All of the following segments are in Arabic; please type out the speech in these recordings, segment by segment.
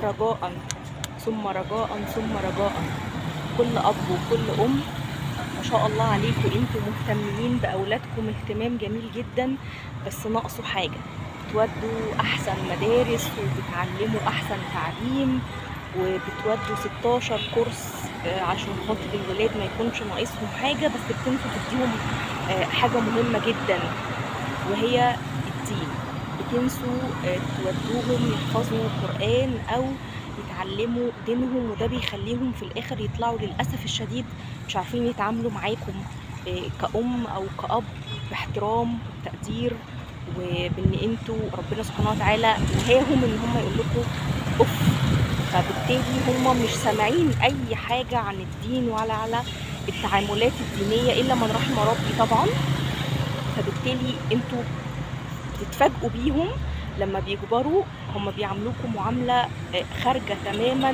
رجاء ثم رجاء ثم رجاء. كل اب وكل ام ما شاء الله عليكم، انتوا مهتمين باولادكم اهتمام جميل جدا، بس ناقصوا حاجه. بتودوا احسن مدارس وبتعلموا احسن تعليم وبتودوا 16 كورس عشان خاطر الولاد ما يكونش ناقصهم حاجه، بس بتنسوا تديهم حاجه مهمه جدا وهي الدين. بتنسوا تودوهم يحفظوا قرآن أو يتعلموا دينهم، وده بيخليهم في الآخر يطلعوا للأسف الشديد مش عارفين يتعاملوا معاكم كأم أو كأب باحترام وبتقدير، وبإن انتوا ربنا سبحانه وتعالى نهاهم إن هم يقول لكم أف. فبالتالي هم مش سامعين أي حاجة عن الدين ولا على التعاملات الدينية إلا من رحم ربي طبعا. فبالتالي انتوا بتتفاجئوا بيهم لما بيكبروا هم بيعاملوكم معاملة خارجة تماما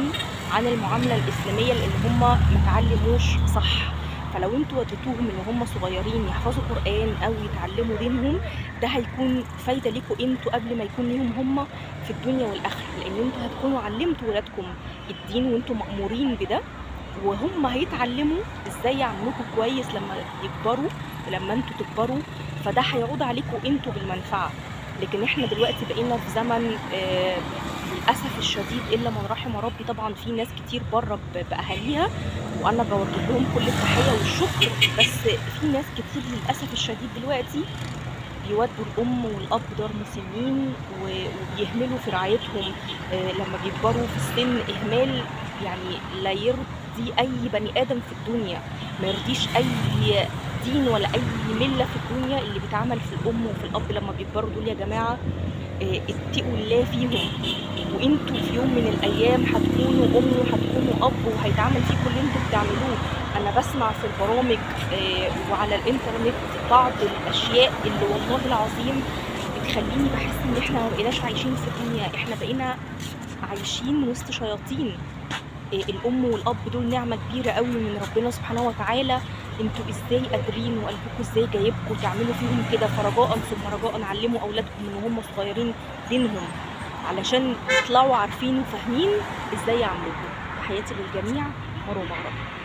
عن المعاملة الإسلامية، لأن هم متعلموش صح. فلو انتوا وديتوهم ان هم صغيرين يحفظوا قرآن أو يتعلموا دينهم، ده هيكون فايدة ليكوا انتوا قبل ما يكون ليهم هم في الدنيا والآخرة، لأن انتوا هتكونوا علمتوا ولادكم الدين وانتوا مأمورين بده، وهم هيتعلموا ازاي يعاملوكوا كويس لما يكبروا ولما انتوا تكبروا، فده هيعود عليكم انتوا بالمنفعه. لكن احنا دلوقتي بقينا في زمن للاسف الشديد الا من رحم ربي، طبعا في ناس كتير بره باهاليها وانا بوجه لهم كل التحيه والشكر، بس في ناس كتير للاسف الشديد دلوقتي بيودوا الام والاب دار مسنين وبيهملوا في رعايتهم لما بيكبروا في السن اهمال يعني لا يرضي اي بني ادم في الدنيا، ما يرضيش اي دين ولا اي مله في الدنيا اللي بيتعمل في الام وفي الاب لما بيكبروا دول. يا جماعه اتقوا الله فيهم، وانتوا في يوم من الايام هتكونوا ام وهتكونوا اب وهيتعمل فيكم اللي انتوا بتعملوه. انا بسمع في البرامج وعلى الانترنت بعض الاشياء اللي والله العظيم بتخليني بحس ان احنا ما بقيناش عايشين في الدنيا، احنا بقينا عايشين وسط شياطين. الام والاب دول نعمه كبيره قوي من ربنا سبحانه وتعالى، انتوا ازاي قادرين وقلبكم ازاي جايبكم تعملوا فيهم كده؟ فرجاء ثم رجاء علموا اولادكم من وهم صغيرين دينهم علشان يطلعوا عارفين وفاهمين ازاي يعملوكم. تحياتي للجميع، مروه مغرب.